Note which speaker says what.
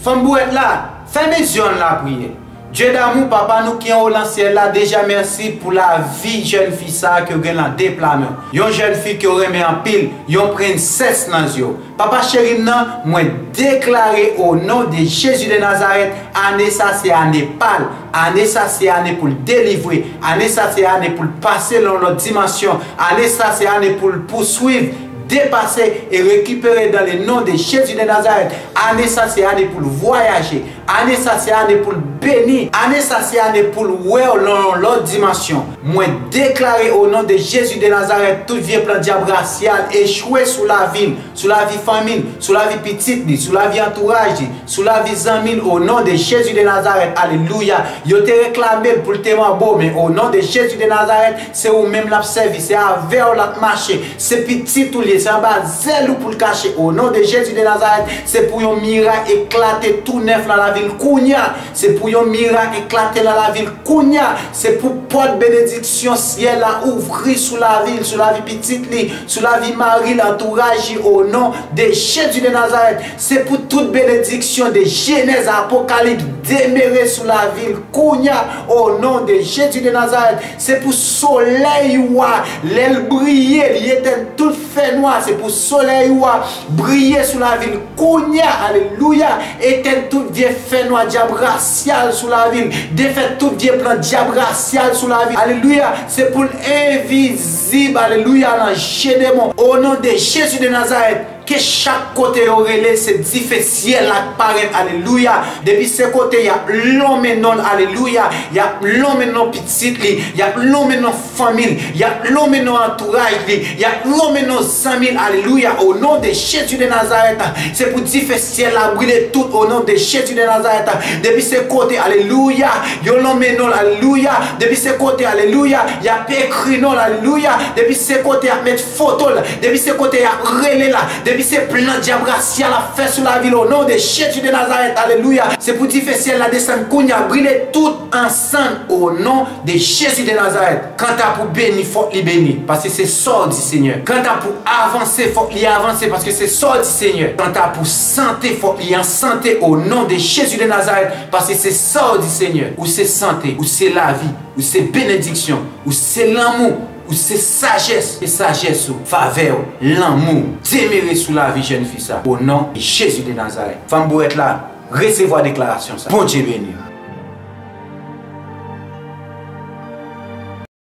Speaker 1: Femme bouette là, fais mes yeux la prière. Dieu d'amour, papa, nous qui sommes au ciel là, déjà merci pour la vie jeune fille ça que vous avez dans déploiement. Une jeune fille qui aurait mis en pile, yon prenne cesse dans yeux. Papa chéri, moi déclarer au nom de Jésus de Nazareth, année ça c'est année pâle, année ça c'est année pour le délivrer, année ça c'est année pour le passer dans l'autre dimension, année ça c'est année pour le poursuivre, dépasser et récupérer dans le nom de Jésus de Nazareth. Année ça c'est année pour le voyager, année ça c'est année pour le bénir, année ça c'est année pour le voir dans l'autre dimension. Moi déclarer au nom de Jésus de Nazareth, tout vieux plan diable racial échoué sur la ville, sur la vie famille, sur la vie petite, sur la vie entourage, sur la vie amis, au nom de Jésus de Nazareth. Alléluia. Yo te réclamé pour le témoin beau, mais au nom de Jésus de Nazareth, c'est où même la service, c'est avec la marché, c'est petit tout lié, c'est en bas zèle pour le cacher. Au nom de Jésus de Nazareth, c'est pour un miracle éclater tout neuf dans la ville Kounia. C'est pour un miracle éclater dans la ville Kounia. C'est pour porte bénédiction ciel à ouvrir sur la ville, sur la vie petite, sur la vie Marie, l'entourage. Au nom de Jésus de Nazareth, c'est pour toute bénédiction de Genèse à Apocalypse demeurer sur la ville Kounia. Au nom de Jésus de Nazareth, c'est pour soleil l'aile briller, il était tout fait noir. C'est pour soleil briller sur la ville Kounia. Alléluia. Éteindre tout vieux fait noir diable racial sur la ville, défaire tout vieux plan diable racial sur la ville. Alléluia. C'est pour l'invisible. Alléluia. L'enchaînement au nom de Jésus de Nazareth. Que chaque côté aurait c'est difficile à paraître. Alléluia. Depuis ce côté, il y a l'homme et non. Alléluia. Il y a l'homme et non petit. Il y a l'homme et non famille. Il y a l'homme et non entourage. Il y a l'homme et non amis. Alléluia. Au nom de Jésus de Nazareth. C'est pour difficile à brûler tout au nom de Jésus de Nazareth. Depuis ce côté, alléluia. Il y a l'homme et non. Alléluia. Depuis ce côté, alléluia. Il y a pécri non. Alléluia. Depuis ce côté, il y a mettre photo. Depuis ce côté, il y a relais là. Depuis ce plan diable racial a fait sur la ville au nom de Jésus de Nazareth. Alléluia. C'est pour difficile la descente qu'on a brûlé tout ensemble au nom de Jésus de Nazareth. Quand tu as pour bénir, il faut les bénir parce que c'est sort du Seigneur. Quand tu as pour avancer, il faut les avancer parce que c'est sort du Seigneur. Quand tu as pour santé, il faut les en santé au nom de Jésus de Nazareth parce que c'est sort du Seigneur. Ou c'est santé, ou c'est la vie, ou c'est bénédiction, ou c'est l'amour. Ou c'est sagesse, et sagesse ou faveur, l'amour, demeurer sous la vie jeune fille ça. Au nom de Jésus de Nazareth. Femme pour être là, recevoir déclaration ça. Bon Dieu béni.